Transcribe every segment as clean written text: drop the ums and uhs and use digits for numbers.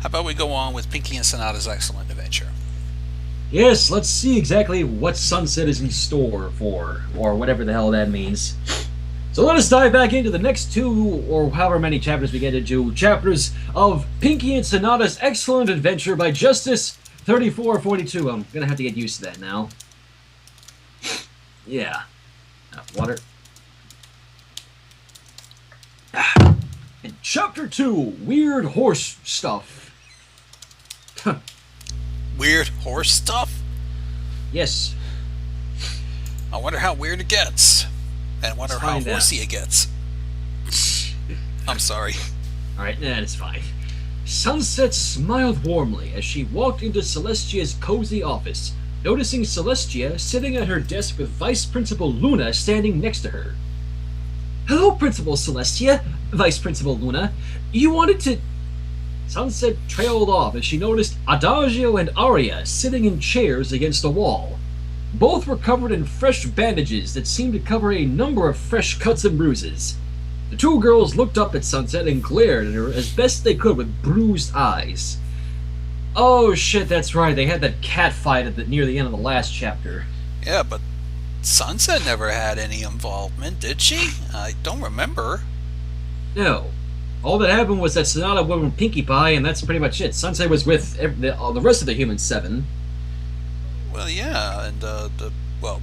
How about we go on with Pinkie and Sonata's excellent adventure? Yes, let's see exactly what Sunset is in store for, or whatever the hell that means. So let us dive back into the next two, or however many chapters we get into, chapters of Pinkie and Sonata's excellent adventure by Justice 3442. I'm gonna have to get used to that now. Yeah. Water. And chapter 2, Weird Horse Stuff. Weird horse stuff? Yes. I wonder how weird it gets. And I wonder how horsey it gets. I'm sorry. Alright, that's fine. Sunset smiled warmly as she walked into Celestia's cozy office, noticing Celestia sitting at her desk with Vice Principal Luna standing next to her. Hello, Principal Celestia, Vice Principal Luna. You wanted to... Sunset trailed off as she noticed Adagio and Aria sitting in chairs against a wall. Both were covered in fresh bandages that seemed to cover a number of fresh cuts and bruises. The two girls looked up at Sunset and glared at her as best they could with bruised eyes. Oh shit, that's right, they had that cat fight near the end of the last chapter. Yeah, but Sunset never had any involvement, did she? I don't remember. No. All that happened was that Sonata went with Pinkie Pie, and that's pretty much it. Sunset was with the rest of the Human 7. Well, yeah, and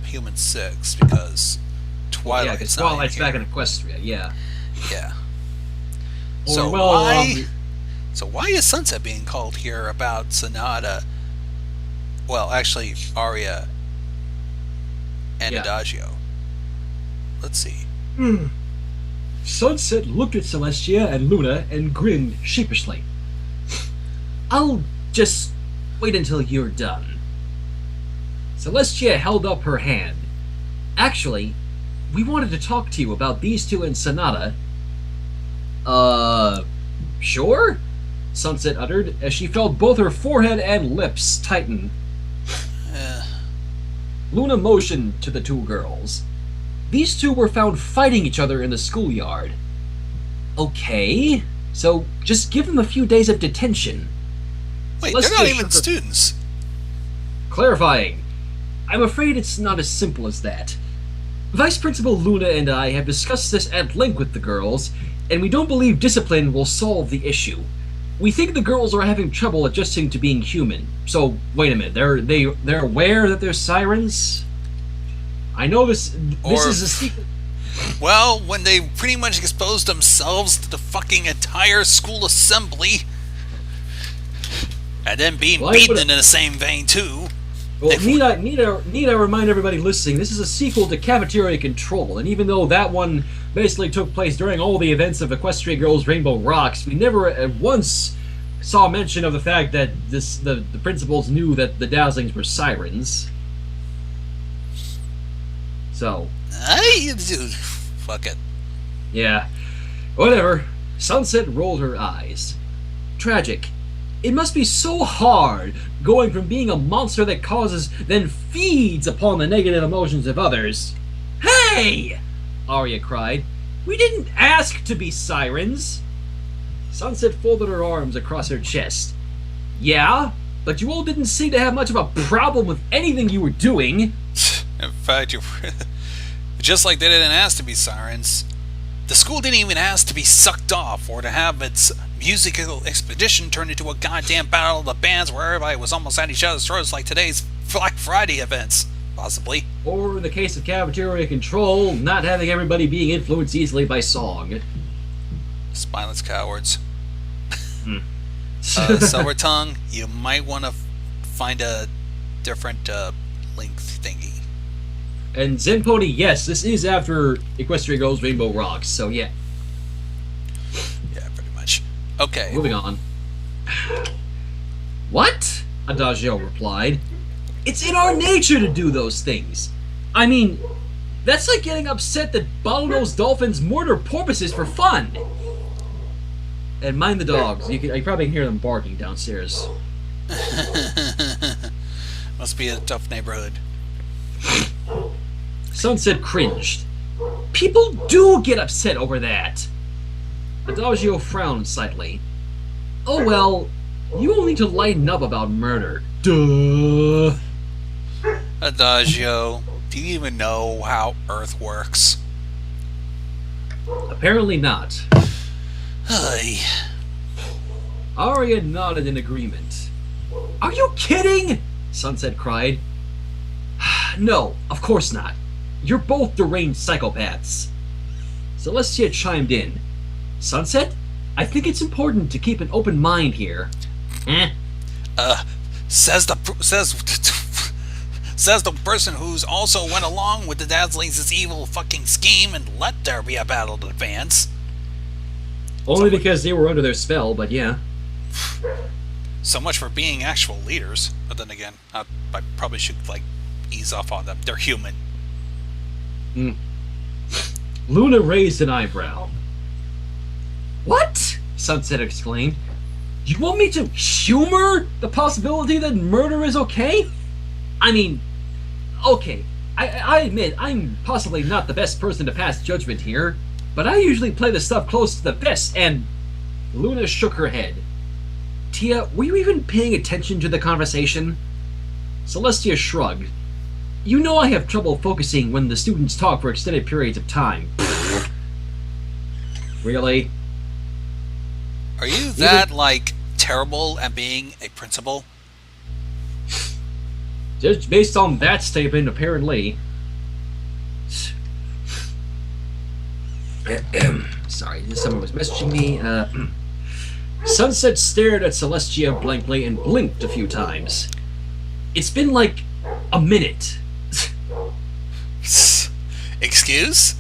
Human 6, because Twilight's because Twilight's back in Equestria, yeah. Yeah. So why is Sunset being called here about Sonata? Well, actually, Aria and Adagio. Let's see. Sunset looked at Celestia and Luna and grinned sheepishly. I'll just wait until you're done. Celestia held up her hand. Actually, we wanted to talk to you about these two and Sonata. Sure? Sunset uttered as she felt both her forehead and lips tighten. Luna motioned to the two girls. These two were found fighting each other in the schoolyard. Okay, so just give them a few days of detention. Wait, they're not even students. Clarifying. I'm afraid it's not as simple as that. Vice Principal Luna and I have discussed this at length with the girls, and we don't believe discipline will solve the issue. We think the girls are having trouble adjusting to being human. So, wait a minute, they're aware that they're sirens? I know this is a secret. Well, when they pretty much exposed themselves to the fucking entire school assembly, and then being beaten in the same vein too. Well, need I remind everybody listening, this is a sequel to Cafeteria Control, and even though that one basically took place during all the events of Equestria Girls Rainbow Rocks, we never once saw mention of the fact that the principals knew that the Dazzlings were sirens. So... fuck it. Yeah. Whatever. Sunset rolled her eyes. Tragic. It must be so hard going from being a monster that causes, then feeds upon the negative emotions of others. Hey! Aria cried. We didn't ask to be sirens. Sunset folded her arms across her chest. Yeah, but you all didn't seem to have much of a problem with anything you were doing. In fact, just like they didn't ask to be sirens, the school didn't even ask to be sucked off or to have its musical expedition turned into a goddamn battle of the bands where everybody was almost at each other's throats like today's Black Friday events, possibly. Or in the case of Cafeteria Control, not having everybody being influenced easily by song. Spineless cowards. Silver Tongue, you might want to find a different length thingy. And Zen Pony, yes, this is after Equestria Girls Rainbow Rocks, so yeah. Yeah, pretty much. Okay. Moving on. What? Adagio replied. It's in our nature to do those things. I mean, that's like getting upset that bottlenose dolphins murder porpoises for fun. And mind the dogs. You probably can hear them barking downstairs. Must be a tough neighborhood. Sunset cringed. People do get upset over that. Adagio frowned slightly. Oh well, You all need to lighten up about murder. Duh. Adagio, do you even know how Earth works? Apparently not. Hey. Arya nodded in agreement. Are you kidding? Sunset cried. No, of course not. You're both deranged psychopaths. Celestia chimed in. Sunset, I think it's important to keep an open mind here. Says the person who's also went along with the Dazzlings' evil fucking scheme and let there be a battle to advance. Only because they were under their spell, but yeah. So much for being actual leaders. But then again, I probably should ease off on them. They're human. Luna raised an eyebrow. What? Sunset exclaimed. You want me to humor the possibility that murder is okay? I mean, okay, I admit I'm possibly not the best person to pass judgment here, but I usually play the stuff close to the vest, and... Luna shook her head. Tia, were you even paying attention to the conversation? Celestia shrugged. You know I have trouble focusing when the students talk for extended periods of time. Really? Are you that, terrible at being a principal? Just based on that statement, apparently. Sorry, someone was messaging me. Sunset stared at Celestia blankly and blinked a few times. It's been a minute. Excuse?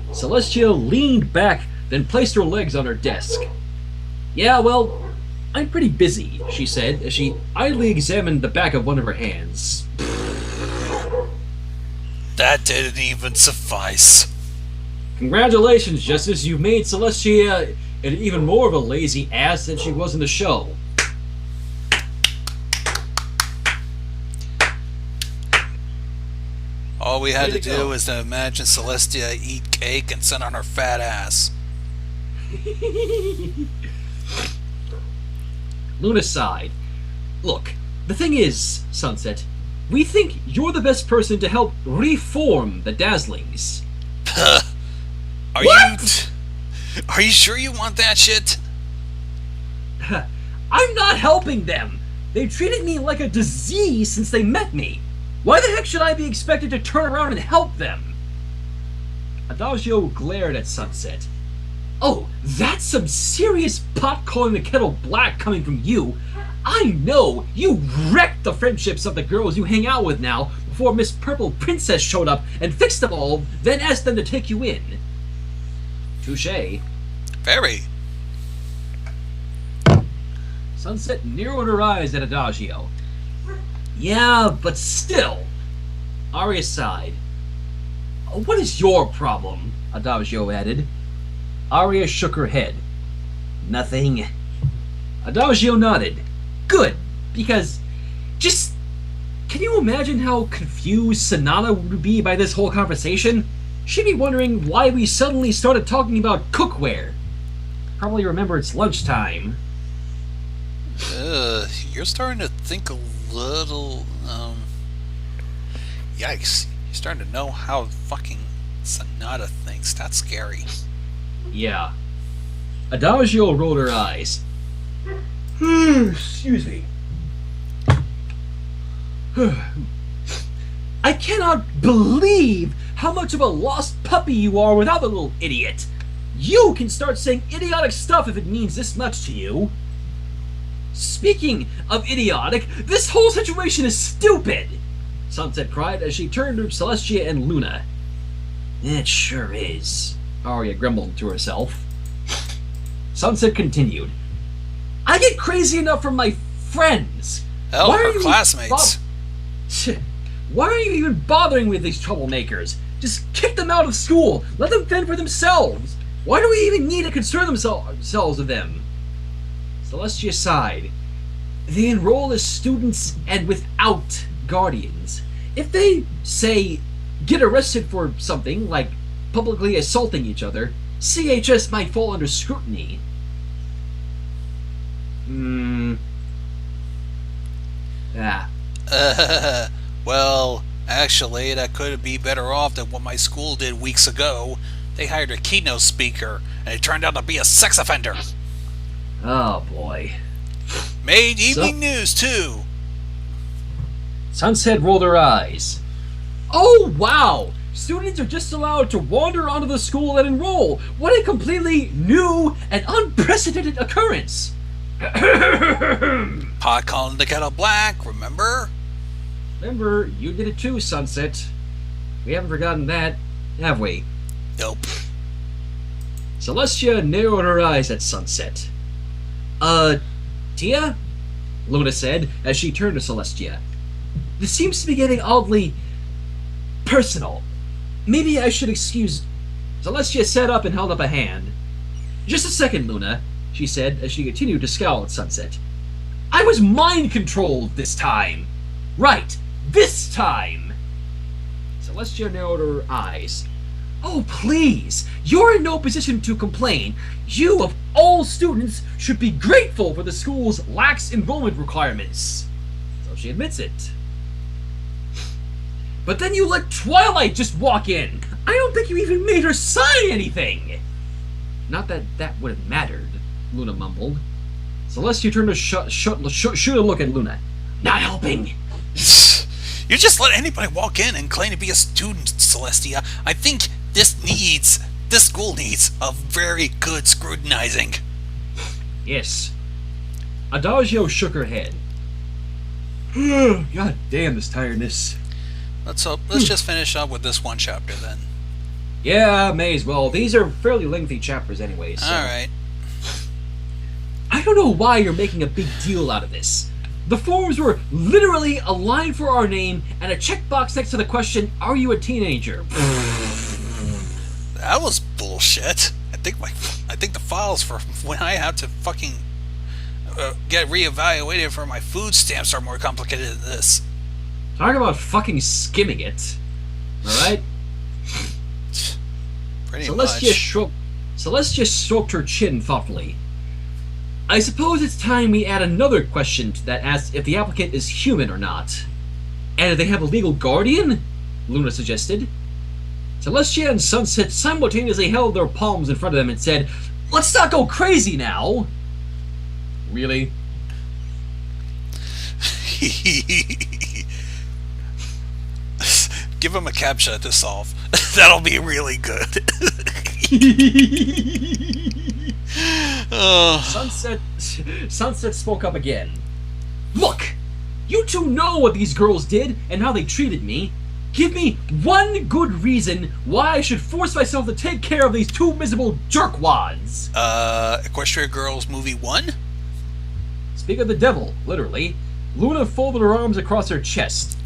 Celestia leaned back, then placed her legs on her desk. Yeah, well, I'm pretty busy, she said, as she idly examined the back of one of her hands. That didn't even suffice. Congratulations, Justice, you made Celestia an even more of a lazy ass than she was in the show. All we had to do was to imagine Celestia eat cake and sit on her fat ass. Luna sighed. Look, the thing is, Sunset, we think you're the best person to help reform the Dazzlings. Are you sure you want that shit? I'm not helping them. They treated me like a disease since they met me. Why the heck should I be expected to turn around and help them? Adagio glared at Sunset. Oh, that's some serious pot calling the kettle black coming from you. I know you wrecked the friendships of the girls you hang out with now before Miss Purple Princess showed up and fixed them all, then asked them to take you in. Touché. Very. Sunset narrowed her eyes at Adagio. Yeah, but still. Arya sighed. What is your problem? Adagio added. Arya shook her head. Nothing. Adagio nodded. Good, because just... Can you imagine how confused Sonata would be by this whole conversation? She'd be wondering why we suddenly started talking about cookware. Probably remember it's lunchtime. You're starting to think a little, Yikes. You're starting to know how fucking Sonata thinks. That's scary. Yeah. Adagio rolled her eyes. Excuse me. I cannot believe how much of a lost puppy you are without the little idiot. You can start saying idiotic stuff if it means this much to you. Speaking of idiotic, this whole situation is stupid! Sunset cried as she turned to Celestia and Luna. It sure is, Arya grumbled to herself. Sunset continued. I get crazy enough from my friends. Hell, her classmates. Why are you even bothering with these troublemakers? Just kick them out of school. Let them fend for themselves. Why do we even need to concern ourselves with them? Celestia sighed. They enroll as students and without guardians. If they, say, get arrested for something, like publicly assaulting each other, CHS might fall under scrutiny. Hmm. Ah. Well, actually, that could be better off than what my school did weeks ago. They hired a keynote speaker, and it turned out to be a sex offender. Oh boy. Made evening news, too. Sunset rolled her eyes. Oh, wow! Students are just allowed to wander onto the school and enroll. What a completely new and unprecedented occurrence! Pot calling the kettle black, remember? Remember, you did it too, Sunset. We haven't forgotten that, have we? Nope. Celestia narrowed her eyes at Sunset. Tia? Luna said as she turned to Celestia. This seems to be getting oddly personal. Maybe I should excuse... Celestia sat up and held up a hand. Just a second, Luna, she said as she continued to scowl at Sunset. I was mind-controlled this time. Right, this time. Celestia narrowed her eyes. Oh, please! You're in no position to complain. You, of all students, should be grateful for the school's lax enrollment requirements. So she admits it. But then you let Twilight just walk in. I don't think you even made her sign anything. Not that that would have mattered, Luna mumbled. Celestia turned to shoot a look at Luna. Not helping. You just let anybody walk in and claim to be a student, Celestia. I think this school needs a very good scrutinizing. Yes. Adagio shook her head. God damn this tiredness. Let's just finish up with this one chapter then. Yeah, may as well. These are fairly lengthy chapters anyway, so... Alright. I don't know why you're making a big deal out of this. The forms were literally a line for our name and a checkbox next to the question, are you a teenager? That was bullshit. I think the files for when I have to fucking get reevaluated for my food stamps are more complicated than this. Talk about fucking skimming it. Alright? Pretty much. Celestia stroked her chin thoughtfully. I suppose it's time we add another question that asks if the applicant is human or not. And if they have a legal guardian? Luna suggested. Celestia and Sunset simultaneously held their palms in front of them and said, let's not go crazy now! Really? Give him a captcha to solve. That'll be really good. Sunset spoke up again. Look! You two know what these girls did and how they treated me. Give me one good reason why I should force myself to take care of these two miserable jerkwads. Equestria Girls Movie 1? Speak of the devil, literally. Luna folded her arms across her chest.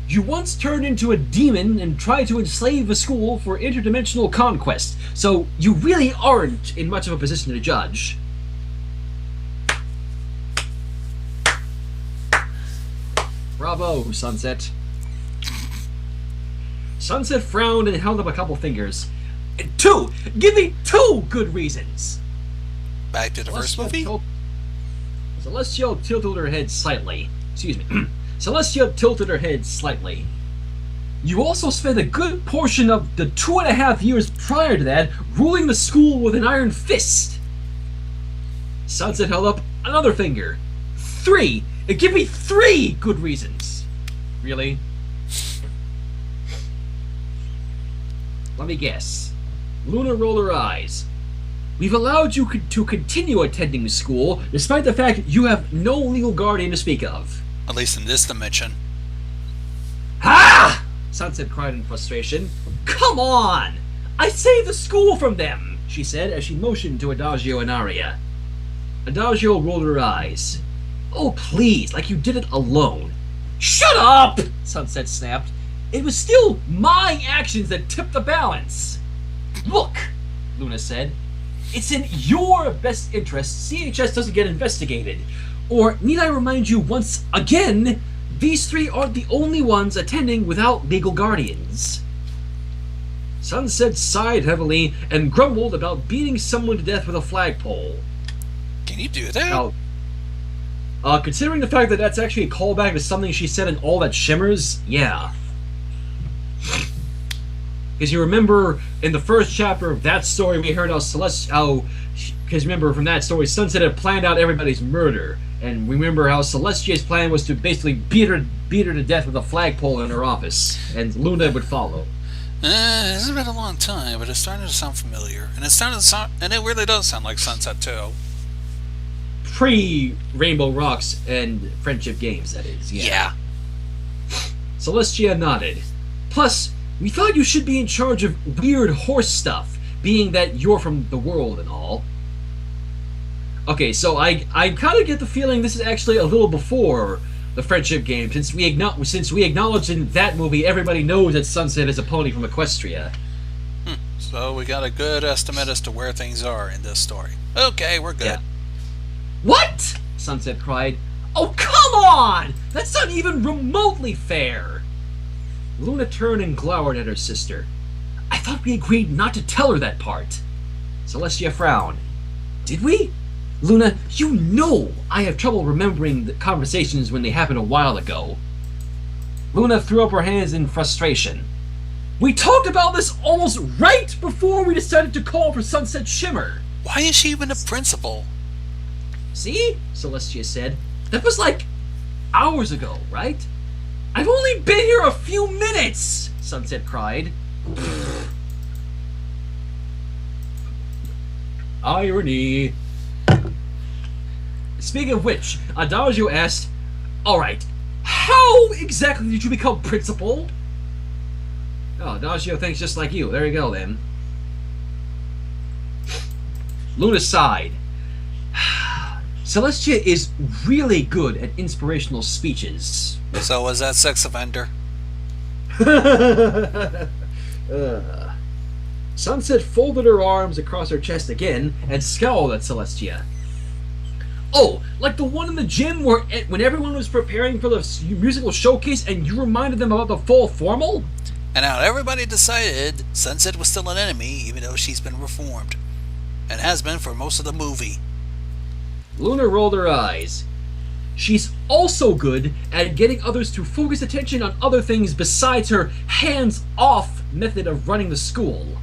You once turned into a demon and tried to enslave a school for interdimensional conquest, so you really aren't in much of a position to judge. Bravo, Sunset. Sunset frowned and held up a couple fingers. Two! Give me two good reasons! Back to the first movie? Celestia tilted her head slightly. Excuse me. Celestia tilted her head slightly. You also spent a good portion of the 2.5 years prior to that ruling the school with an iron fist. Sunset held up another finger. 3! Give me 3 good reasons. Really? Let me guess. Luna rolled her eyes. We've allowed you to continue attending school despite the fact you have no legal guardian to speak of. At least in this dimension. Ha! Sunset cried in frustration. Come on! I saved the school from them, she said as she motioned to Adagio and Aria. Adagio rolled her eyes. Oh, please, like you did it alone. Shut up! Sunset snapped. It was still my actions that tipped the balance. Look, Luna said. It's in your best interest CHS doesn't get investigated. Or, need I remind you once again, these 3 aren't the only ones attending without legal guardians. Sunset sighed heavily and grumbled about beating someone to death with a flagpole. Can you do that? Considering the fact that that's actually a callback to something she said in All That Shimmers, yeah. Because you remember in the first chapter of that story, we heard because remember from that story, Sunset had planned out everybody's murder, and remember how Celestia's plan was to basically beat her to death with a flagpole in her office, and Luna would follow. It's been a long time, but it's starting to sound familiar, and it really does sound like Sunset too. Pre-Rainbow Rocks and Friendship Games, that is. Yeah. Celestia nodded. Plus, we thought you should be in charge of weird horse stuff, being that you're from the world and all. Okay, so I kind of get the feeling this is actually a little before the Friendship Game, since we acknowledged in that movie everybody knows that Sunset is a pony from Equestria. So we got a good estimate as to where things are in this story. Okay, we're good. Yeah. What? Sunset cried. Oh, come on! That's not even remotely fair! Luna turned and glowered at her sister. I thought we agreed not to tell her that part. Celestia frowned. Did we? Luna, you know I have trouble remembering the conversations when they happened a while ago. Luna threw up her hands in frustration. We talked about this almost right before we decided to call for Sunset Shimmer. Why is she even a principal? See? Celestia said. That was like hours ago, right? I've only been here a few minutes, Sunset cried. Irony. Speaking of which, Adagio asked, Alright, how exactly did you become principal? Oh, Adagio thinks just like you. There you go, then. Luna sighed. Celestia is really good at inspirational speeches. So was that sex offender? Sunset folded her arms across her chest again and scowled at Celestia. Oh, like the one in the gym when everyone was preparing for the musical showcase and you reminded them about the fall formal? And now everybody decided Sunset was still an enemy even though she's been reformed. And has been for most of the movie. Luna rolled her eyes. She's also good at getting others to focus attention on other things besides her hands-off method of running the school.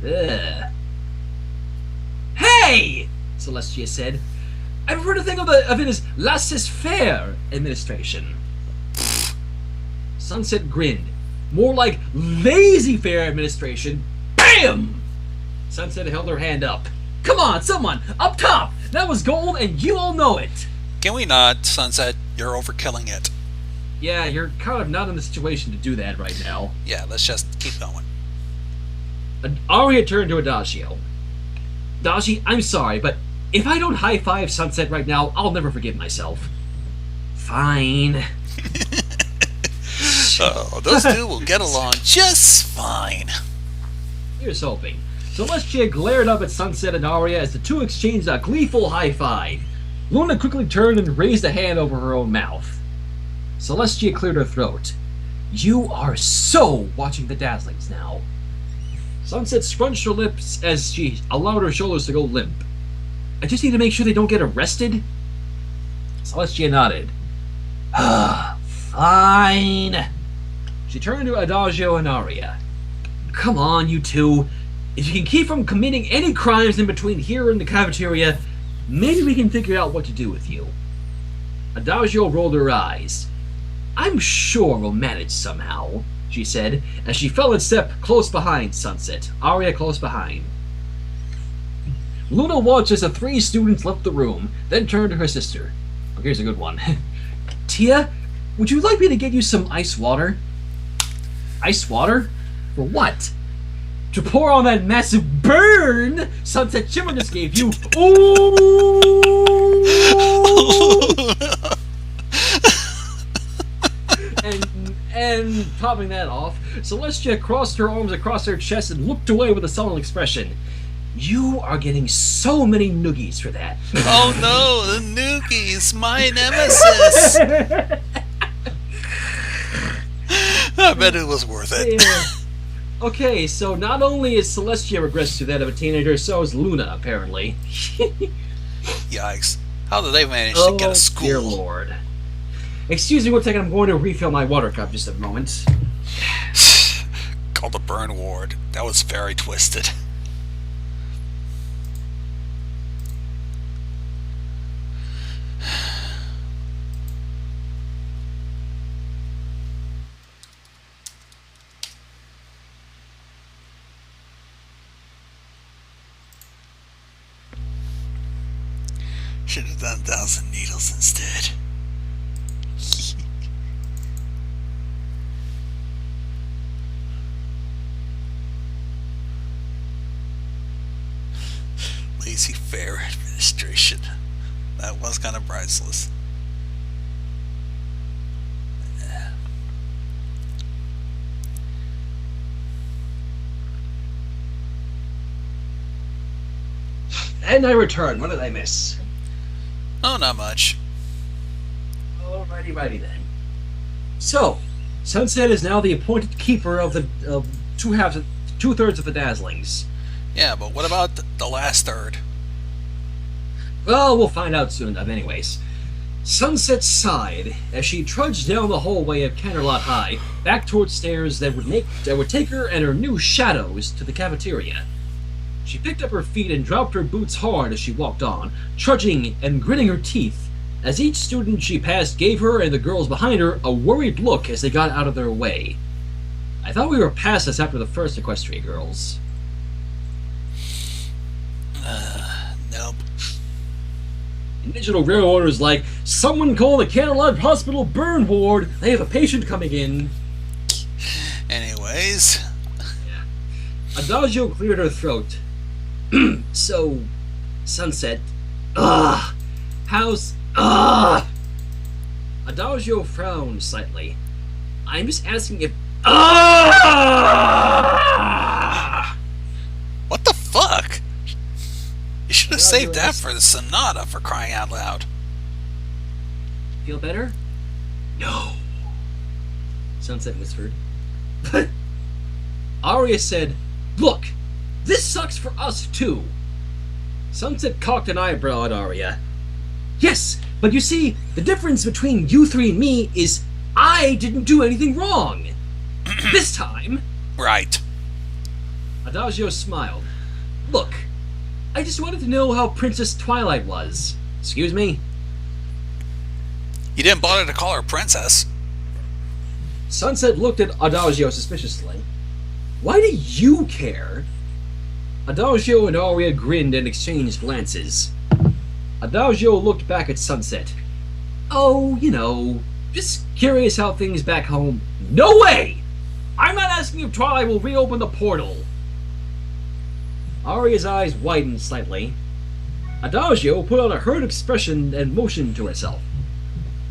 Ugh. Hey! Celestia said. I've heard a thing of it as laissez-faire administration. Sunset grinned. More like lazy-faire administration. BAM! Sunset held her hand up. Come on, someone! Up top! That was gold and you all know it! Can we not, Sunset? You're overkilling it. Yeah, you're kind of not in the situation to do that right now. Yeah, let's just keep going. Aria turned to Adagio. Dagi, I'm sorry, but if I don't high-five Sunset right now, I'll never forgive myself. Fine. Oh, those two will get along just fine. Here's hoping. Celestia glared up at Sunset and Aria as the two exchanged a gleeful high-five. Luna quickly turned and raised a hand over her own mouth. Celestia cleared her throat. You are so watching the Dazzlings now. Sunset scrunched her lips as she allowed her shoulders to go limp. I just need to make sure they don't get arrested. Celestia nodded. Fine. She turned to Adagio and Aria. Come on, you two. If you can keep from committing any crimes in between here and the cafeteria, maybe we can figure out what to do with you. Adagio rolled her eyes. I'm sure we'll manage somehow, she said, as she fell in step close behind Sunset, Aria close behind. Luna watched as the three students left the room, then turned to her sister. Oh, here's a good one. Tia, would you like me to get you some ice water? Ice water? For what? To pour on that massive burn Sunset Shimmer just gave you. Ooh! and topping that off, Celestia crossed her arms across her chest and looked away with a sullen expression. You are getting so many noogies for that. Oh no, the noogies, my nemesis. I bet it was worth it. Yeah. Okay, so not only is Celestia regressed to that of a teenager, so is Luna, apparently. Yikes. How did they manage to get a school? Dear Lord. Excuse me one second, I'm going to refill my water cup just a moment. Called the burn ward. That was very twisted. Should have done 1,000 needles instead. Lazy fair administration. That was kind of priceless. And I return. What did I miss? Oh, not much. Alrighty then. So, Sunset is now the appointed keeper of the two-thirds of the Dazzlings. Yeah, but what about the last third? Well, we'll find out soon enough anyways. Sunset sighed as she trudged down the hallway of Canterlot High, back towards stairs that would take her and her new shadows to the cafeteria. She picked up her feet and dropped her boots hard as she walked on, trudging and gritting her teeth, as each student she passed gave her and the girls behind her a worried look as they got out of their way. I thought we were past this after the first Equestria girls. Nope. And digital rail orders like, someone call the Canterlot Hospital burn ward, they have a patient coming in. Anyways. Adagio cleared her throat. So, Sunset. How's. Adagio frowned slightly. I'm just asking if. What the fuck? You should have saved that for the Sonata, for crying out loud. Feel better? No. Sunset whispered. Aria said, look, this sucks for us too. Sunset cocked an eyebrow at Aria. Yes, but you see, the difference between you three and me is I didn't do anything wrong. This time. Right. Adagio smiled. Look, I just wanted to know how Princess Twilight was. Excuse me? You didn't bother to call her princess. Sunset looked at Adagio suspiciously. Why do you care? Adagio and Aria grinned and exchanged glances. Adagio looked back at Sunset. Oh, you know, just curious how things back home. No way! I'm not asking if Twilight will reopen the portal. Aria's eyes widened slightly. Adagio put on a hurt expression and motioned to herself.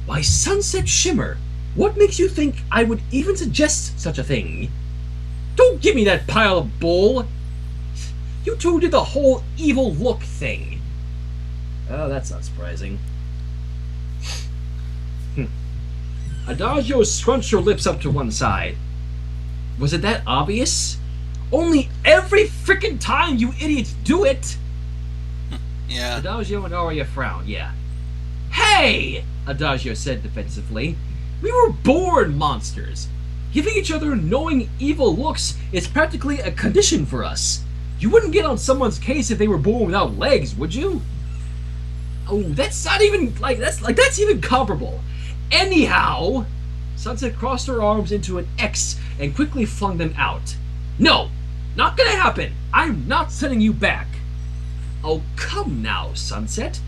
Why, Sunset Shimmer, what makes you think I would even suggest such a thing? Don't give me that pile of bull! You two did the whole evil look thing. Oh, that's not surprising. Adagio scrunched her lips up to one side. Was it that obvious? Only every frickin' time you idiots do it! Yeah. Adagio and Aria frowned, yeah. Hey! Adagio said defensively. We were born monsters. Giving each other knowing evil looks is practically a condition for us. You wouldn't get on someone's case if they were born without legs, would you? Oh, that's not even, that's even comparable. Anyhow, Sunset crossed her arms into an X and quickly flung them out. No, not gonna happen. I'm not sending you back. Oh, come now, Sunset.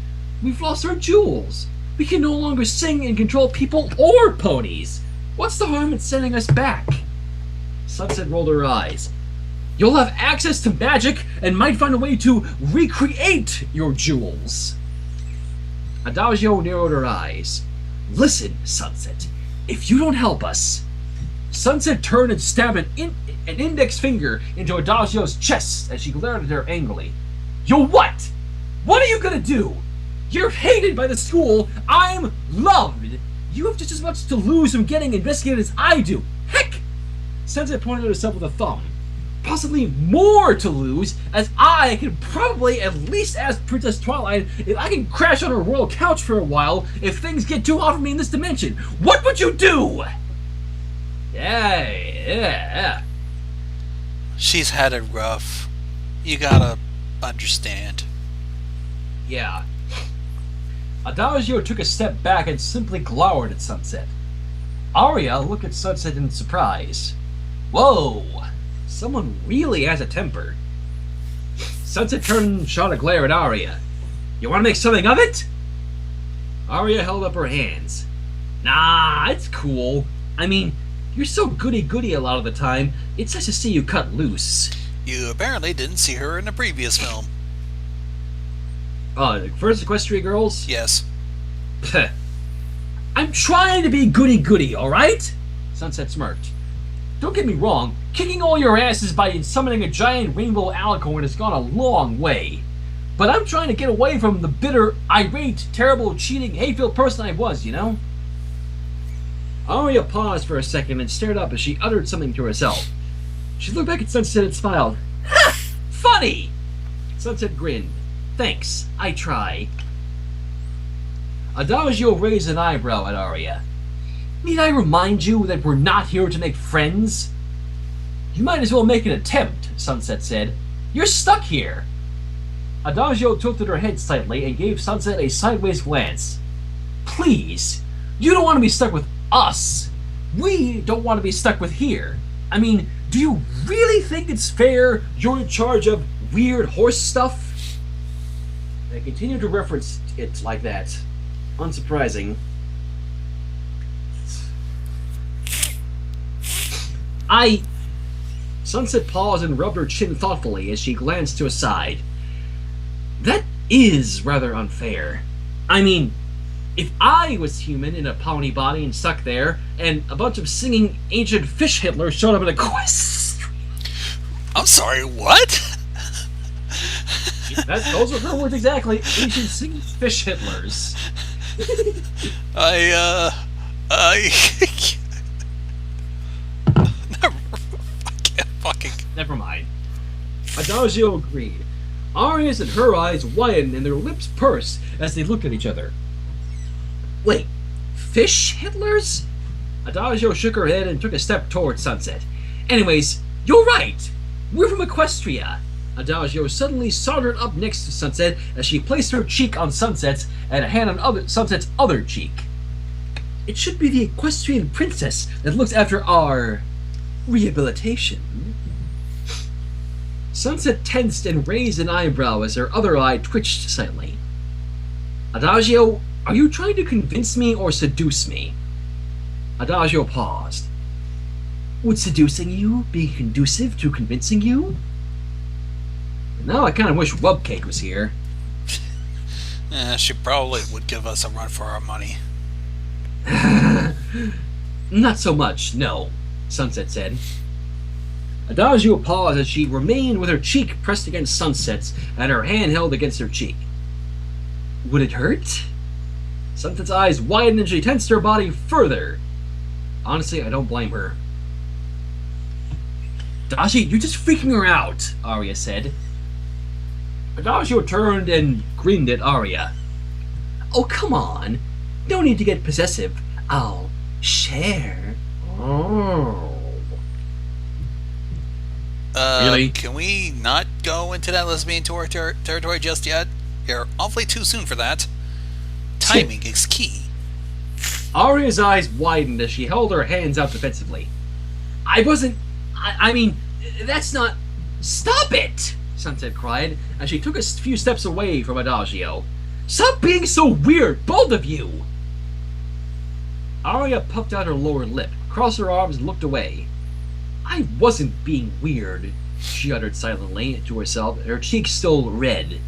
We've lost our jewels. We can no longer sing and control people or ponies. What's the harm in sending us back? Sunset rolled her eyes. You'll have access to magic and might find a way to recreate your jewels. Adagio narrowed her eyes. Listen, Sunset, if you don't help us... Sunset turned and stabbed an index finger into Adagio's chest as she glared at her angrily. You're what? What are you gonna do? You're hated by the school. I'm loved. You have just as much to lose from getting investigated as I do. Heck! Sunset pointed at herself with a thumb. possibly more to lose, as I can probably at least ask Princess Twilight if I can crash on her royal couch for a while if things get too hot for me in this dimension. What would you do? Yeah. She's had it rough. You gotta understand. Yeah. Adagio took a step back and simply glowered at Sunset. Arya looked at Sunset in surprise. Whoa! Someone really has a temper. Sunset turned and shot a glare at Arya. You want to make something of it? Arya held up her hands. Nah, it's cool. I mean, you're so goody-goody a lot of the time, it's nice to see you cut loose. You apparently didn't see her in the previous film. First Equestria Girls? Yes. I'm trying to be goody-goody, alright? Sunset smirked. Don't get me wrong, kicking all your asses by summoning a giant rainbow alicorn has gone a long way. But I'm trying to get away from the bitter, irate, terrible, cheating, hate-filled person I was, you know? Arya paused for a second and stared up as she uttered something to herself. She looked back at Sunset and smiled. Ha! Funny! Sunset grinned. Thanks, I try. Adagio raised an eyebrow at Arya. Need I remind you that we're not here to make friends? You might as well make an attempt, Sunset said. You're stuck here. Adagio tilted her head slightly and gave Sunset a sideways glance. Please, you don't want to be stuck with us. We don't want to be stuck with here. I mean, do you really think it's fair you're in charge of weird horse stuff? They continue to reference it like that. Unsurprising. Sunset paused and rubbed her chin thoughtfully as she glanced to a side. That is rather unfair. I mean, if I was human in a pony body and stuck there, and a bunch of singing ancient fish Hitlers showed up in a quest... I'm sorry, what? Those are her words exactly. Ancient singing fish Hitlers. I can't fucking... Never mind. Adagio agreed. Arya's and her eyes widened and their lips pursed as they looked at each other. Wait, fish Hitlers? Adagio shook her head and took a step towards Sunset. Anyways, you're right. We're from Equestria. Adagio suddenly sauntered up next to Sunset as she placed her cheek on Sunset's and a hand on Sunset's other cheek. It should be the equestrian princess that looks after our rehabilitation. Sunset tensed and raised an eyebrow as her other eye twitched slightly. Adagio, are you trying to convince me or seduce me? Adagio paused. Would seducing you be conducive to convincing you? Now I kind of wish Wubcake was here. She probably would give us a run for our money. Not so much, no, Sunset said. Adagio paused as she remained with her cheek pressed against Sunset's and her hand held against her cheek. Would it hurt? Sunset's eyes widened and she tensed her body further. Honestly, I don't blame her. Dagi, you're just freaking her out, Arya said. Adagio turned and grinned at Arya. Oh, come on. No need to get possessive. I'll share. Oh. Really? Can we not go into that lesbian territory just yet? You're awfully too soon for that. Timing is key. Arya's eyes widened as she held her hands out defensively. I mean, that's not... Stop it! Sunset cried, as she took a few steps away from Adagio. Stop being so weird, both of you! Arya puffed out her lower lip, crossed her arms, and looked away. I wasn't being weird, she uttered silently to herself, her cheeks still red.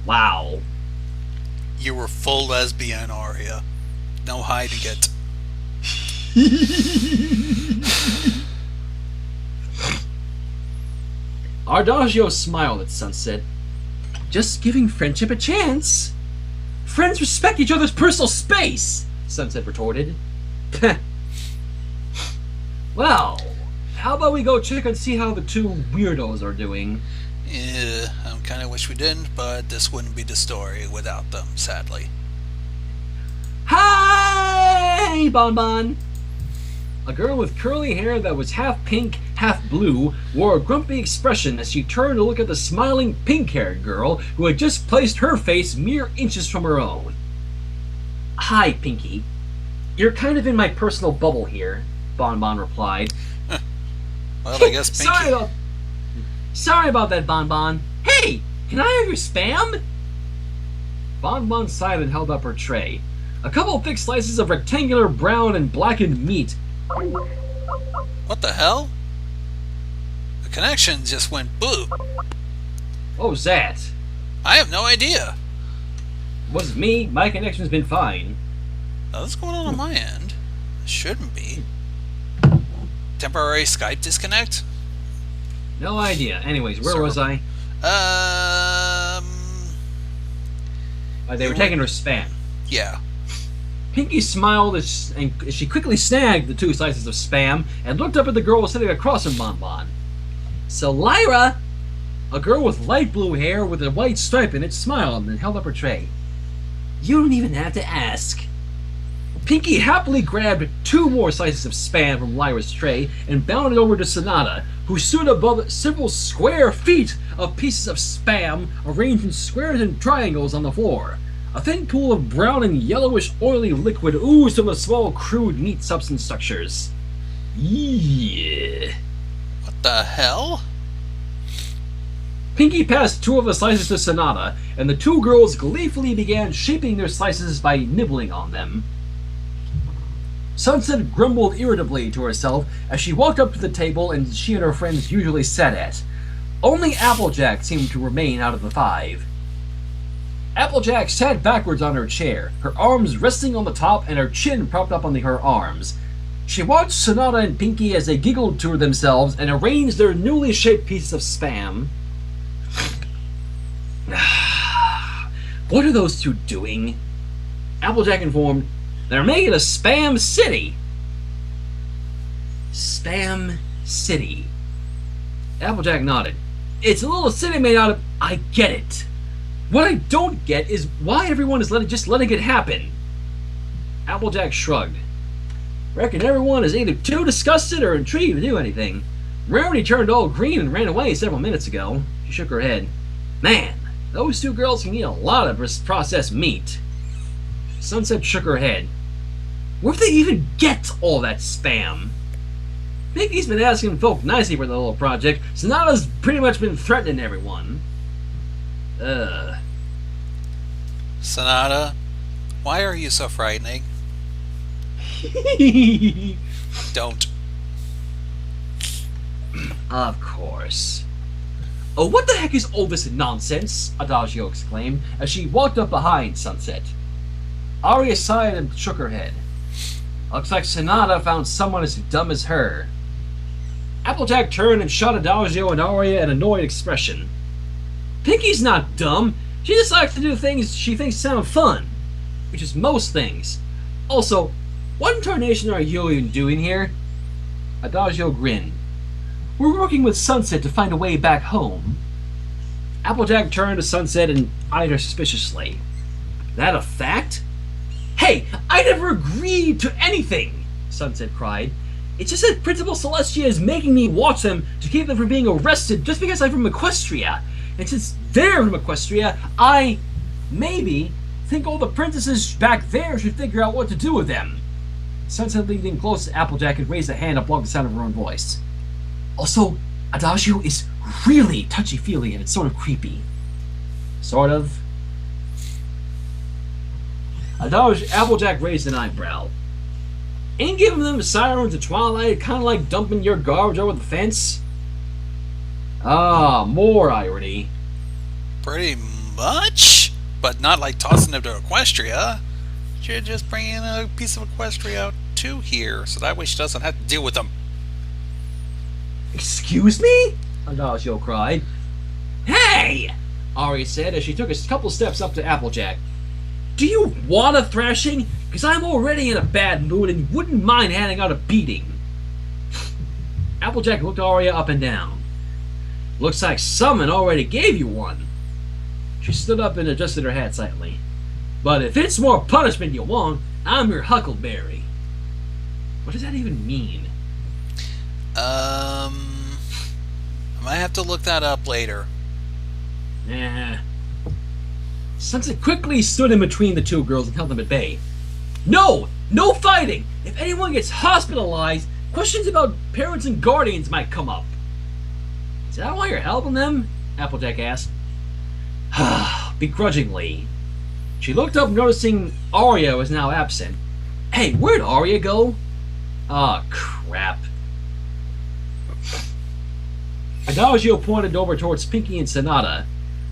Wow. You were full lesbian, Arya. No hiding it. Adagio smiled at Sunset. Just giving friendship a chance. Friends respect each other's personal space, Sunset retorted. Well, How about we go check and see how the two weirdos are doing? Yeah, I kind of wish we didn't, but this wouldn't be the story without them, sadly. Hi, Bonbon! A girl with curly hair that was half pink, half blue, wore a grumpy expression as she turned to look at the smiling pink-haired girl who had just placed her face mere inches from her own. Hi, Pinkie. You're kind of in my personal bubble here, Bonbon replied. Well, I guess Pinkie... Sorry about that, Bonbon. Hey, can I have your spam? Bonbon sighed and held up her tray. A couple thick slices of rectangular brown and blackened meat. What the hell? The connection just went boop. What was that? I have no idea. Wasn't me. My connection's been fine. What's going on my end? It shouldn't be. Temporary Skype disconnect? No idea. Anyways, where was I? They were taking her spam. Yeah. Pinkie smiled as she quickly snagged the two slices of spam and looked up at the girl sitting across from Bonbon. So Lyra, a girl with light blue hair with a white stripe in it, smiled and held up her tray. You don't even have to ask. Pinkie happily grabbed two more slices of spam from Lyra's tray and bounded over to Sonata, who stood above several square feet of pieces of spam arranged in squares and triangles on the floor. A thin pool of brown and yellowish oily liquid oozed from the small crude meat substance structures. Yeah. What the hell? Pinkie passed two of the slices to Sonata, and the two girls gleefully began shaping their slices by nibbling on them. Sunset grumbled irritably to herself as she walked up to the table and she and her friends usually sat at. Only Applejack seemed to remain out of the five. Applejack sat backwards on her chair, her arms resting on the top and her chin propped up on her arms. She watched Sonata and Pinkie as they giggled to themselves and arranged their newly shaped pieces of spam. What are those two doing? Applejack informed, they're making a spam city. Spam city. Applejack nodded. It's a little city made out of... I get it. What I don't get is why everyone is just letting it happen. Applejack shrugged. Reckon everyone is either too disgusted or intrigued to do anything. Rarity turned all green and ran away several minutes ago. She shook her head. Man, those two girls can eat a lot of processed meat. Sunset shook her head. Where'd they even get all that spam? Pinkie's been asking folk nicely for the little project. Sonata's pretty much been threatening everyone. Sonata, why are you so frightening? Don't. Of course. Oh, what the heck is all this nonsense? Adagio exclaimed as she walked up behind Sunset. Aria sighed and shook her head. Looks like Sonata found someone as dumb as her. Applejack turned and shot Adagio and Aria an annoyed expression. Pinkie's not dumb. She just likes to do things she thinks sound fun. Which is most things. Also, what in tarnation are you even doing here? Adagio grinned. We're working with Sunset to find a way back home. Applejack turned to Sunset and eyed her suspiciously. That a fact? Hey, I never agreed to anything, Sunset cried. It's just that Principal Celestia is making me watch them to keep them from being arrested just because I'm from Equestria. And since they're from Equestria, I, maybe, think all the princesses back there should figure out what to do with them. Sunset leaned in close to Applejack and raised a hand to block the sound of her own voice. Also, Adagio is really touchy-feely and it's sort of creepy. Sort of. Applejack raised an eyebrow. Ain't giving them sirens at twilight kind of like dumping your garbage over the fence? Ah, more irony. Pretty much, but not like tossing them to Equestria. You're just bringing a piece of Equestria out to here, so that way she doesn't have to deal with them. Excuse me? Adagio cried. Hey! Aria said as she took a couple steps up to Applejack. Do you want a thrashing? Because I'm already in a bad mood and wouldn't mind handing out a beating. Applejack looked Arya up and down. Looks like someone already gave you one. She stood up and adjusted her hat slightly. But if it's more punishment you want, I'm your Huckleberry. What does that even mean? I might have to look that up later. Nah. Sunset quickly stood in between the two girls and held them at bay. No! No fighting! If anyone gets hospitalized, questions about parents and guardians might come up. Is that why you're helping them? Applejack asked. Begrudgingly. She looked up, noticing Arya was now absent. Hey, where'd Arya go? Ah, crap. Adagio pointed over towards Pinkie and Sonata.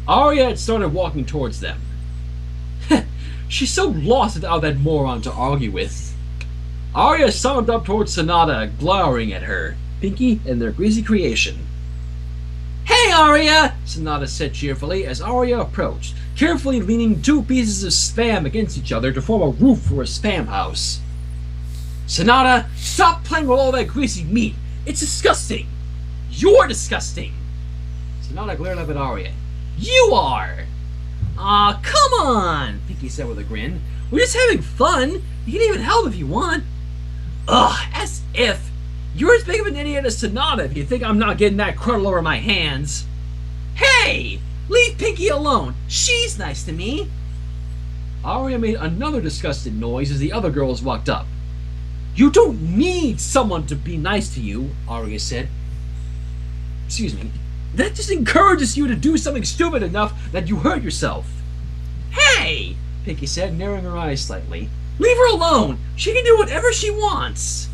Arya had started walking towards them. She's so lost without that moron to argue with. Arya summoned up towards Sonata, glowering at her, Pinkie, and their greasy creation. Hey, Arya! Sonata said cheerfully as Arya approached, carefully leaning two pieces of spam against each other to form a roof for a spam house. Sonata, stop playing with all that greasy meat! It's disgusting! You're disgusting! Sonata glared up at Arya. You are! Aw, come on! Pinkie said with a grin. We're just having fun! You can even help if you want! Ugh, as if! You're as big of an idiot as Sonata if you think I'm not getting that crud over my hands! Hey! Leave Pinkie alone! She's nice to me! Arya made another disgusted noise as the other girls walked up. You don't need someone to be nice to you, Arya said. Excuse me. That just encourages you to do something stupid enough that you hurt yourself. Hey! Pinkie said, narrowing her eyes slightly. Leave her alone! She can do whatever she wants!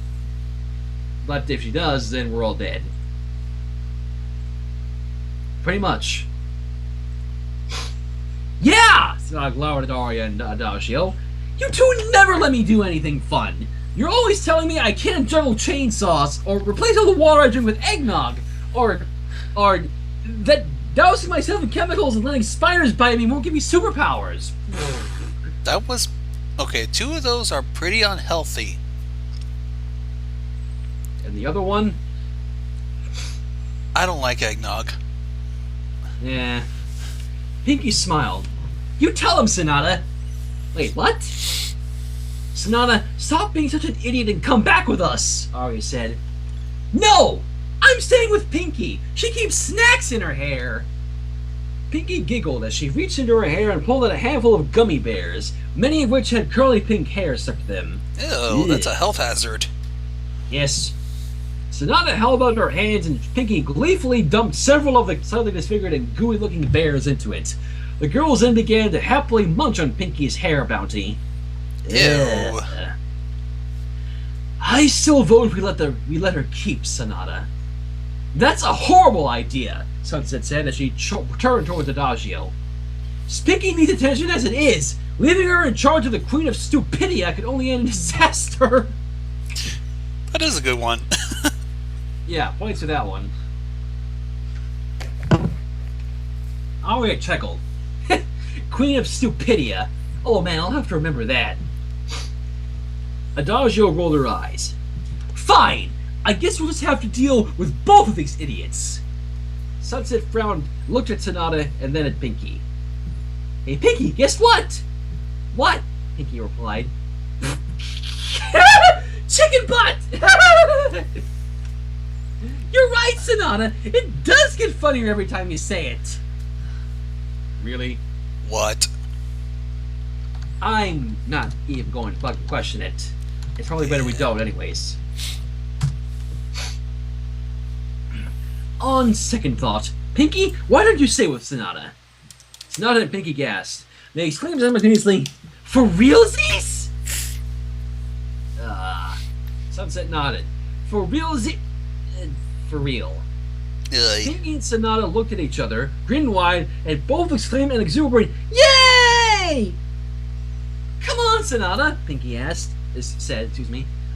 But if she does, then we're all dead. Pretty much. Yeah! Sonata glowered at Arya and Adagio. You two never let me do anything fun. You're always telling me I can't juggle chainsaws, or replace all the water I drink with eggnog, or that dousing myself in chemicals and letting spiders bite me won't give me superpowers. That was... Okay, two of those are pretty unhealthy. And the other one? I don't like eggnog. Yeah. Pinkie smiled. You tell him, Sonata. Wait, what? Sonata, stop being such an idiot and come back with us, Arya said. No! I'm staying with Pinkie. She keeps snacks in her hair. Pinkie giggled as she reached into her hair and pulled out a handful of gummy bears, many of which had curly pink hair stuck to them. Ew, that's a health hazard. Yes. Sonata held out her hands and Pinkie gleefully dumped several of the slightly disfigured and gooey-looking bears into it. The girls then began to happily munch on Pinkie's hair bounty. Ew. I still vote we let her keep Sonata. That's a horrible idea, Sunset said as she turned towards Adagio. Pinkie needs attention as it is. Leaving her in charge of the Queen of Stupidia could only end in disaster. That is a good one. Yeah, points to that one. Arya chuckled. Queen of Stupidia. Oh man, I'll have to remember that. Adagio rolled her eyes. Fine! I guess we'll just have to deal with both of these idiots. Sunset frowned, looked at Sonata, and then at Pinkie. Hey Pinkie, guess what? What? Pinkie replied. Chicken butt! You're right, Sonata. It does get funnier every time you say it. Really? What? I'm not even going to fucking question it. It's probably better we don't anyways. On second thought, Pinkie, why don't you stay with Sonata? Sonata and Pinkie gasped. They exclaimed simultaneously, For realsies? Sunset nodded. For realsies? For real. Pinkie and Sonata looked at each other, grinned wide, and both exclaimed an exuberant, Yay! Come on, Sonata, Pinkie said,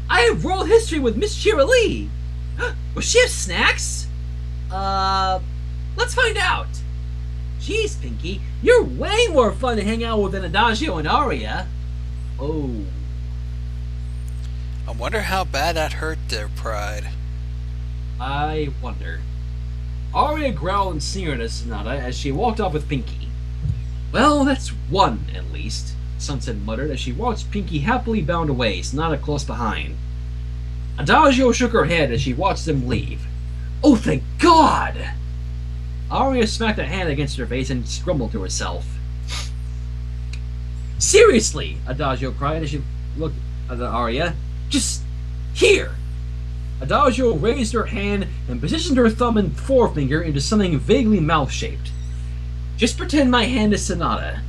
I have world history with Miss Chira Lee. Will she have snacks? Let's find out. Jeez, Pinkie, you're way more fun to hang out with than Adagio and Arya. Oh. I wonder how bad that hurt their pride. I wonder. Aria growled and sneered at Sonata as she walked off with Pinkie. Well, that's one, at least, Sunset muttered as she watched Pinkie happily bound away, Sonata close behind. Adagio shook her head as she watched them leave. Oh, thank God! Aria smacked a hand against her face and grumbled to herself. Seriously, Adagio cried as she looked at Aria. Just here! Adagio raised her hand and positioned her thumb and forefinger into something vaguely mouth-shaped. Just pretend my hand is Sonata.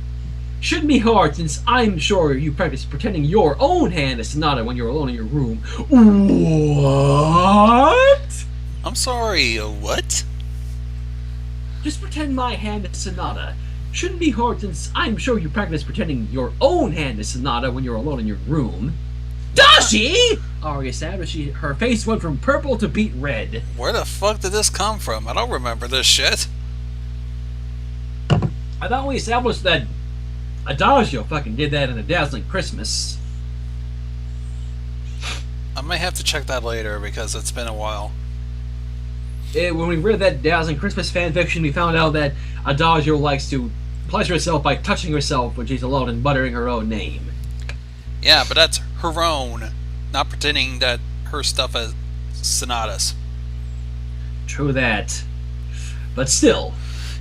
Shouldn't be hard since I'm sure you practice pretending your own hand is Sonata when you're alone in your room. What? I'm sorry, what? Just pretend my hand is Sonata. Shouldn't be hard since I'm sure you practice pretending your own hand is Sonata when you're alone in your room. Dagi! Aria said as her face went from purple to beet red. Where the fuck did this come from? I don't remember this shit. I thought we established that Adagio fucking did that in A Dazzling Christmas. I may have to check that later because it's been a while. When we read that Dazzling Christmas fanfiction, we found out that Adagio likes to pleasure herself by touching herself when she's alone and muttering her own name. Yeah, but that's her own, not pretending that her stuff is Sonata's. True that. But still.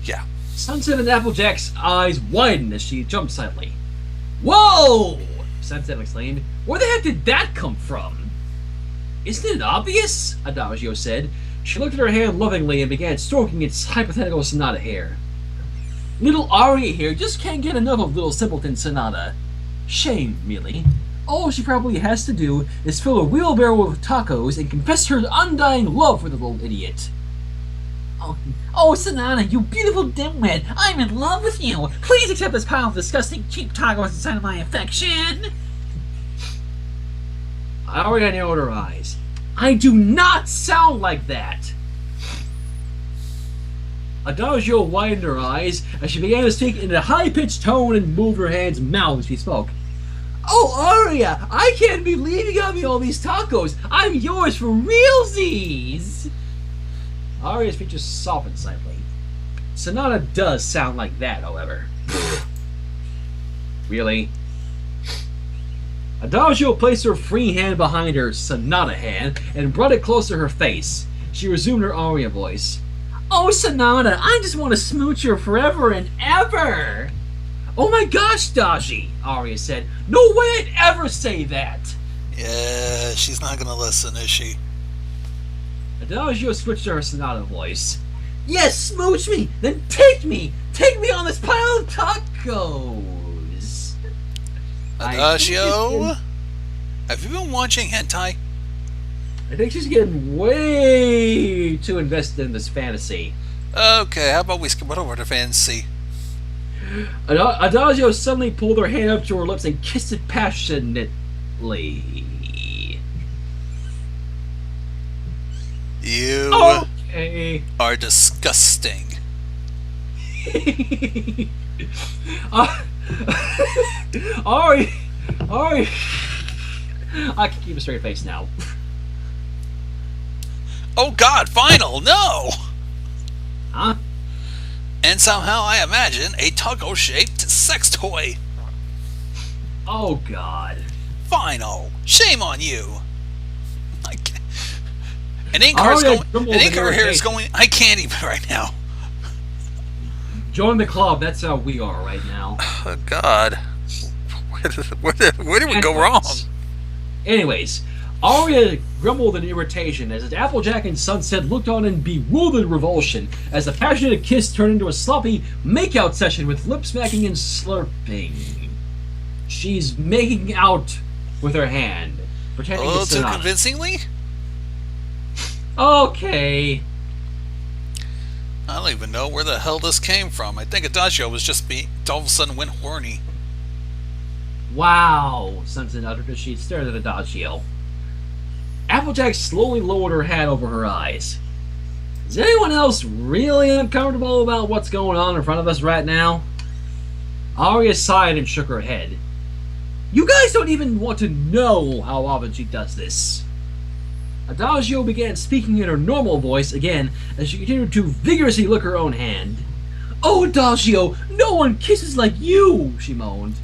Yeah. Sunset and Applejack's eyes widened as she jumped suddenly. Whoa! Sunset exclaimed. Where the heck did that come from? Isn't it obvious? Adagio said. She looked at her hand lovingly and began stroking its hypothetical Sonata hair. Little Aria here just can't get enough of little simpleton Sonata. Shame, really. All she probably has to do is fill a wheelbarrow with tacos and confess her undying love for the little idiot. Oh, Sonata, you beautiful dimwit! I'm in love with you! Please accept this pile of disgusting cheap tacos inside of my affection! Aria narrowed her eyes. I do not sound like that! Adagio widened her eyes as she began to speak in a high-pitched tone and moved her hands mouth as she spoke. Oh, Aria, I can't believe you got me all these tacos! I'm yours for realsies! Aria's features softened slightly. Sonata does sound like that, however. Really? Adagio placed her free hand behind her Sonata hand and brought it close to her face. She resumed her Aria voice. Oh, Sonata, I just want to smooch her forever and ever! Oh my gosh, Dagi, Aria said. No way I'd ever say that! Yeah, she's not gonna listen, is she? Adagio switched to her Sonata voice. Yes, smooch me! Then take me! Take me on this pile of tacos! Adagio? Have you been watching hentai? I think she's getting way too invested in this fantasy. Okay, how about we skip it over to fantasy? Adagio suddenly pulled her hand up to her lips and kissed it passionately. You are disgusting. Ari, I can keep a straight face now. Oh God, final, no! Huh? And somehow I imagine a taco-shaped sex toy. Oh God. Final, shame on you. I can't. An ink-car here is going. I can't even right now. Join the club. That's how we are right now. Oh God, where did we go wrong? Anyways, Aria grumbled in irritation as Applejack and Sunset looked on in bewildered revulsion as the passionate kiss turned into a sloppy make-out session with lip-smacking and slurping. She's making out with her hand, pretending Oh, it's too Sonata. convincingly? Okay. I don't even know where the hell this came from. I think Adagio was just all of a sudden went horny. Wow, Sunset uttered as she stared at Adagio. Applejack slowly lowered her hat over her eyes. Is anyone else really uncomfortable about what's going on in front of us right now? Aria sighed and shook her head. You guys don't even want to know how often she does this. Adagio began speaking in her normal voice again as she continued to vigorously lick her own hand. Oh, Adagio, no one kisses like you, she moaned.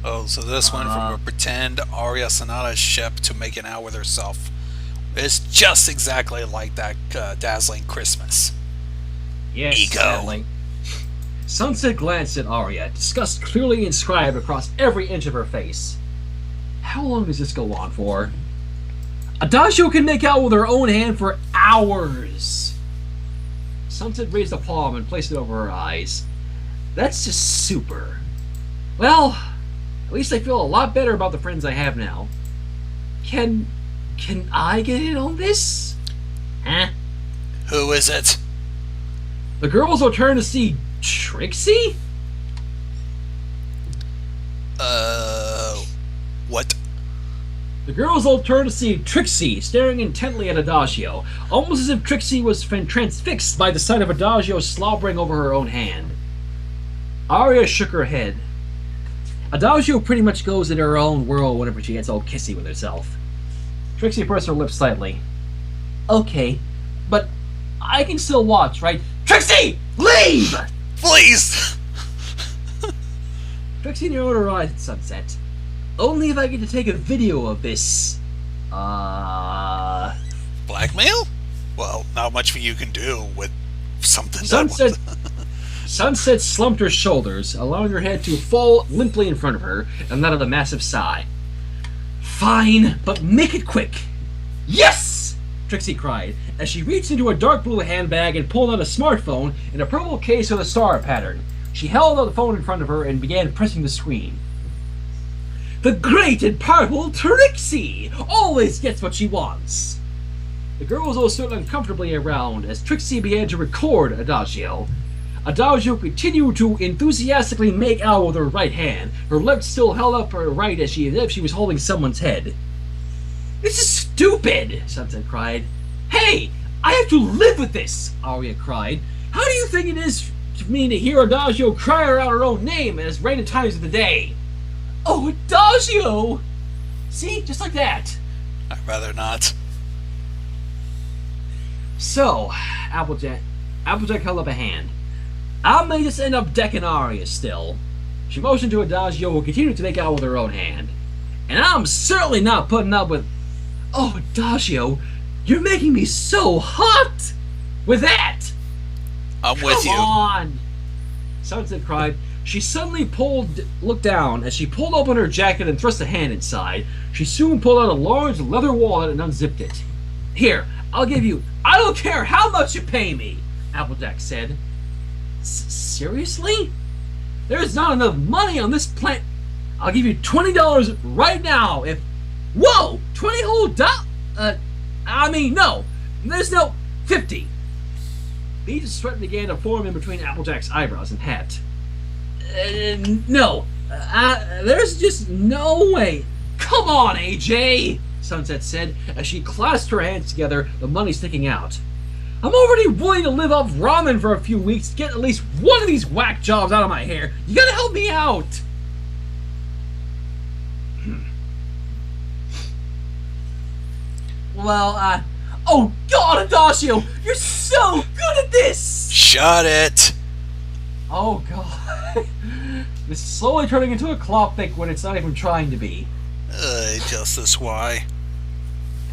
Oh, so this went from a pretend Aria Sonata ship to making out with herself. It's just exactly like that dazzling Christmas. Yes, Ego. sadly. Sunset glanced at Aria, disgust clearly inscribed across every inch of her face. How long does this go on for? Adagio can make out with her own hand for hours. Sunset raised a palm and placed it over her eyes. That's just super. Well, at least I feel a lot better about the friends I have now. Can I get in on this? Huh? Who is it? The girls will turn to see Trixie? What? The girls all turned to see Trixie staring intently at Adagio, almost as if Trixie was transfixed by the sight of Adagio slobbering over her own hand. Aria shook her head. Adagio pretty much goes in her own world whenever she gets all kissy with herself. Trixie pursed her lips slightly. Okay, but I can still watch, right? Trixie! Leave! Please! Trixie narrowed her eyes at Sunset. Only if I get to take a video of this. Blackmail? Well, not much you can do with something Sunset, that Sunset slumped her shoulders, allowing her head to fall limply in front of her, and let out a massive sigh. Fine, but make it quick. Yes! Trixie cried, as she reached into a dark blue handbag and pulled out a smartphone in a purple case with a star pattern. She held out the phone in front of her and began pressing the screen. The great and powerful Trixie always gets what she wants. The girls all stood uncomfortably around as Trixie began to record Adagio. Adagio continued to enthusiastically make out with her right hand, her left still held up her right as if she was holding someone's head. This is stupid, Sunset cried. Hey, I have to live with this, Aria cried. How do you think it is for me to hear Adagio cry her out her own name as rainy times of the day? Oh, Adagio! See, just like that. I'd rather not. So, Applejack held up a hand. I may just end up decking Aria still. She motioned to Adagio, who continued to make out with her own hand. And I'm certainly not putting up with... Oh, Adagio, you're making me so hot! With that! I'm with you. Come on! Sunset cried. She suddenly looked down as she pulled open her jacket and thrust a hand inside. She soon pulled out a large leather wallet and unzipped it. Here, I'll give you... I don't care how much you pay me, Applejack said. Seriously? There's not enough money on this planet. I'll give you $20 right now if... Whoa! 20 whole no. There's no... 50. Beads of sweat began to form in between Applejack's eyebrows and hat. No. There's just no way. Come on, AJ, Sunset said as she clasped her hands together, the money sticking out. I'm already willing to live off ramen for a few weeks to get at least one of these whack jobs out of my hair. You gotta help me out. Well, oh God, Adagio, you're so good at this! Shut it! Oh God. This is slowly turning into a cloppic when it's not even trying to be. Just this why.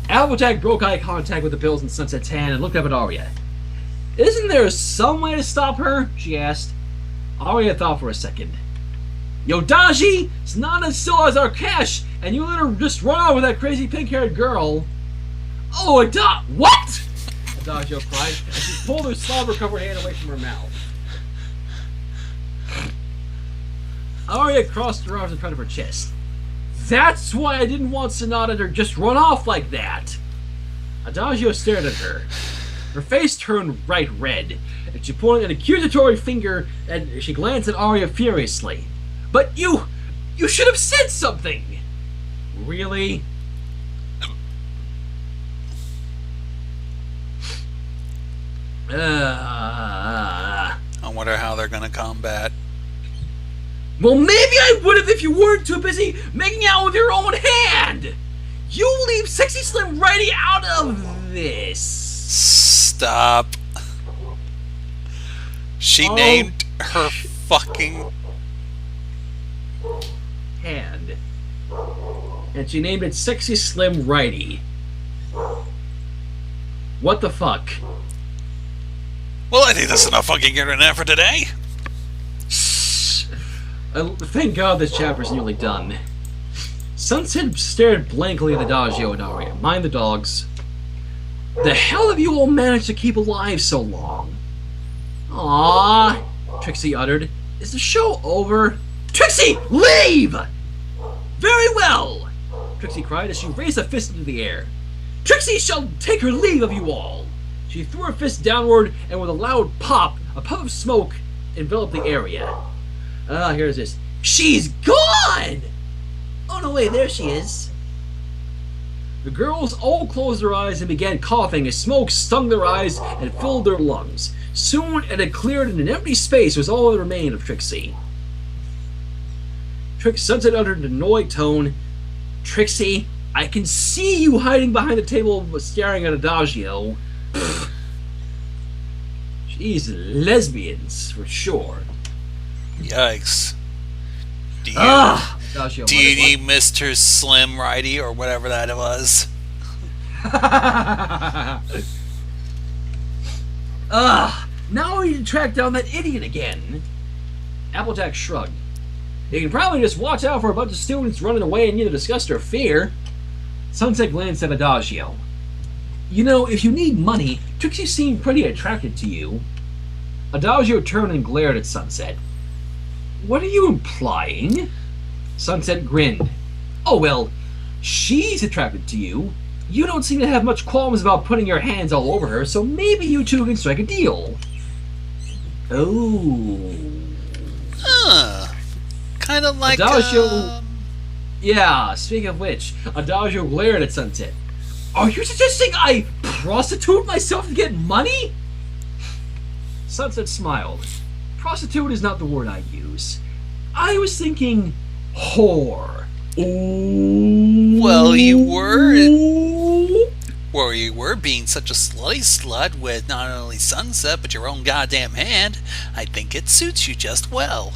Applejack broke eye contact with the bills in Sunset's hand and looked up at Aria. Isn't there some way to stop her? She asked. Aria thought for a second. Yo, Dagi, Sonata still has our cash, and you let her just run off with that crazy pink-haired girl. Oh, what? Adagio cried as she pulled her slobber-covered hand away from her mouth. Aria crossed her arms in front of her chest. That's why I didn't want Sonata to just run off like that. Adagio stared at her. Her face turned bright red, and she pointed an accusatory finger and she glanced at Aria furiously. But you should have said something! Really? I wonder how they're gonna combat. Well, maybe I would have if you weren't too busy making out with your own hand! You leave Sexy Slim Righty out of this. Stop. She named her fucking hand. And she named it Sexy Slim Righty. What the fuck? Well, I think that's enough fucking internet for today. Thank God this chapter's nearly done. Sunset stared blankly at Adagio and Aria. Mind the dogs. The hell have you all managed to keep alive so long? Aww, Trixie uttered. Is the show over? Trixie, leave! Very well, Trixie cried as she raised a fist into the air. Trixie shall take her leave of you all. She threw her fist downward, and with a loud pop, a puff of smoke enveloped the area. Here's this. She's gone! Oh no, wait, there she is. The girls all closed their eyes and began coughing as smoke stung their eyes and filled their lungs. Soon it had cleared, and an empty space was all that remained of Trixie. Sunset uttered an annoyed tone. Trixie, I can see you hiding behind the table staring at Adagio. She's lesbians, for sure. Yikes. Do you, Adagio, do you need Mr. Slim Righty or whatever that was? Now we need to track down that idiot again. Applejack shrugged. You can probably just watch out for a bunch of students running away and need to discuss their fear. Sunset glanced at Adagio. You know, if you need money, Trixie seemed pretty attracted to you. Adagio turned and glared at Sunset. What are you implying? Sunset grinned. Oh, well, she's attracted to you. You don't seem to have much qualms about putting your hands all over her, so maybe you two can strike a deal. Oh. Huh. Kind of like, Adagio... Yeah, speaking of which, Adagio glared at Sunset. Are you suggesting I prostitute myself to get money? Sunset smiled. Prostitute is not the word I use. I was thinking whore. Ooh. Well, you were. Well, you were being such a slutty slut with not only Sunset, but your own goddamn hand. I think it suits you just well.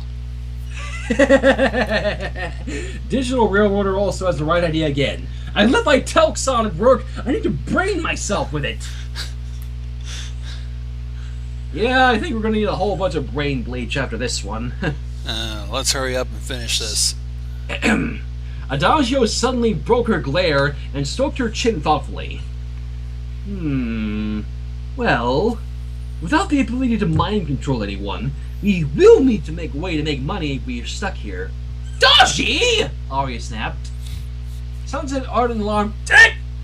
Digital Railroader also has the right idea again. I let my telk solid work. I need to brain myself with it. Yeah, I think we're going to need a whole bunch of brain bleach after this one. Let's hurry up and finish this. Adagio suddenly broke her glare and stroked her chin thoughtfully. Well, without the ability to mind control anyone, we will need to make a way to make money if we're stuck here. Dagi! Aria snapped. Sunset uttered an alarm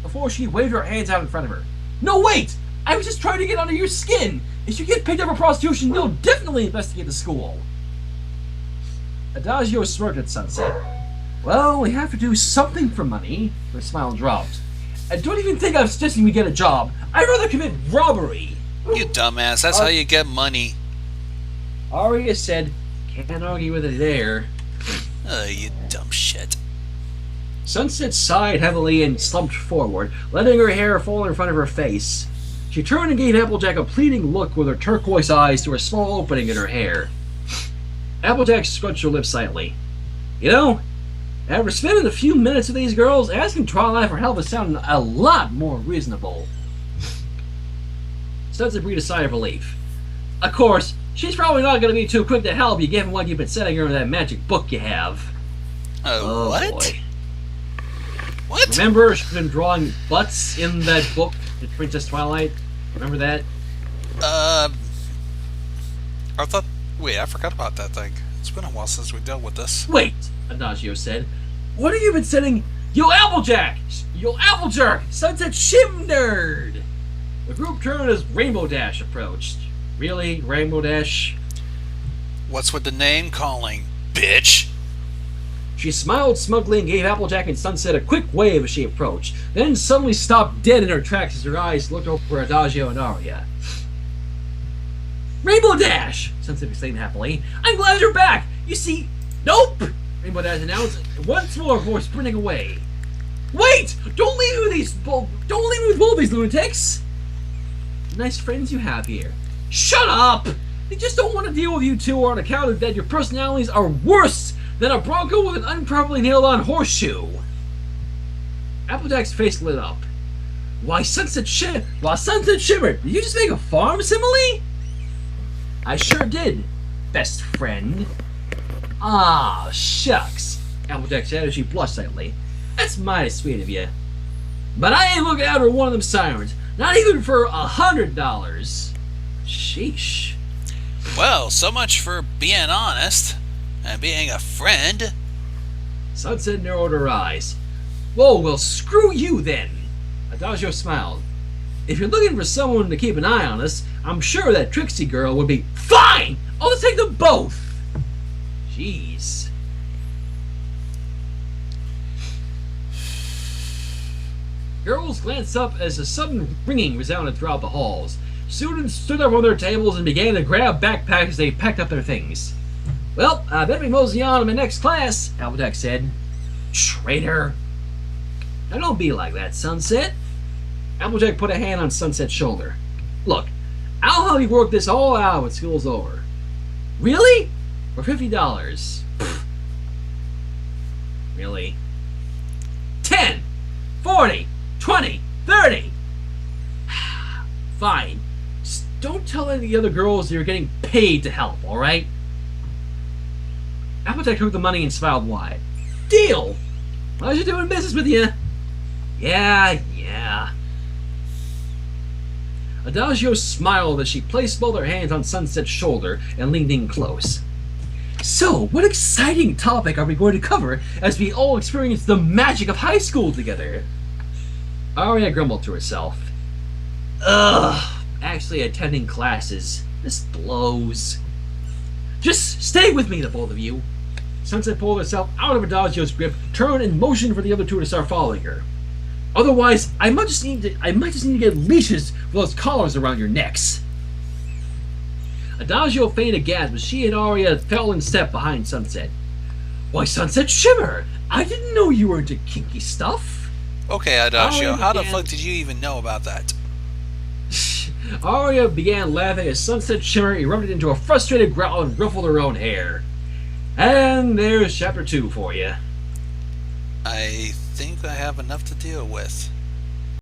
before she waved her hands out in front of her. No, wait! I was just trying to get under your skin! If you get picked up for prostitution, you'll definitely investigate the school. Adagio smirked at Sunset. Well, we have to do something for money. Her smile dropped. I don't even think I'm suggesting we get a job. I'd rather commit robbery. You dumbass, that's how you get money. Aria said, can't argue with it there. You dumb shit. Sunset sighed heavily and slumped forward, letting her hair fall in front of her face. She turned and gave Applejack a pleading look with her turquoise eyes through a small opening in her hair. Applejack scrunched her lips slightly. You know, after spending a few minutes with these girls, asking Twilight for help is sounding a lot more reasonable. Sunset breathed a sigh of relief. Of course, she's probably not going to be too quick to help you given what you've been setting her in that magic book you have. Oh, what? Boy. What? Remember, she's been drawing butts in that book, Princess Twilight? Remember that? I thought... Wait, I forgot about that thing. It's been a while since we dealt with this. Wait, Adagio said. What have you been setting? Yo, Applejack! Yo, Applejack! Sunset Shim Nerd! The group turned as Rainbow Dash approached. Really? Rainbow Dash? What's with the name calling, bitch? She smiled smugly and gave Applejack and Sunset a quick wave as she approached, then suddenly stopped dead in her tracks as her eyes looked over Adagio and Aria. Rainbow Dash! Sunset exclaimed happily. I'm glad you're back! You see... Nope! Rainbow Dash announced once more before sprinting away. Wait! Don't leave me with these. Don't leave me with all these lunatics. Nice friends you have here. Shut up! They just don't want to deal with you two on account of that your personalities are worse than a Bronco with an improperly nailed-on horseshoe. Applejack's face lit up. Why, Sunset Shimmer, did you just make a farm simile? I sure did, best friend. Ah, shucks, Applejack said as she blushed slightly. That's mighty sweet of you. But I ain't looking out for one of them sirens, not even for $100. Sheesh. Well, so much for being honest and being a friend. Sunset narrowed her eyes. Whoa, well, screw you then. Adagio smiled. If you're looking for someone to keep an eye on us, I'm sure that Trixie girl would be fine! I'll take them both! Jeez. Girls glanced up as a sudden ringing resounded throughout the halls. Students stood up on their tables and began to grab backpacks as they packed up their things. Well, I bet we mosey on to my next class, Applejack said. Traitor. Now don't be like that, Sunset. Applejack put a hand on Sunset's shoulder. Look, I'll help you work this all out when school's over. Really? For $50. Pfft. Really? 10, 40, 20, 30. Fine. Just don't tell any of the other girls that you're getting paid to help, alright? Applejack took the money and smiled wide. Deal! How's you doing business with you? Yeah. Adagio smiled as she placed both her hands on Sunset's shoulder and leaned in close. So, what exciting topic are we going to cover as we all experience the magic of high school together? Aria grumbled to herself. Ugh, actually attending classes. This blows. Just stay with me, the both of you. Sunset pulled herself out of Adagio's grip, turned and motioned for the other two to start following her. Otherwise, I might just need to get leashes for those collars around your necks. Adagio feigned a gasp as she and Aria fell in step behind Sunset. Why, Sunset Shimmer! I didn't know you were into kinky stuff. Okay, Adagio, how the fuck did you even know about that? Aria began laughing as Sunset Shimmer erupted into a frustrated growl and ruffled her own hair. And there's chapter 2 for you. I think I have enough to deal with.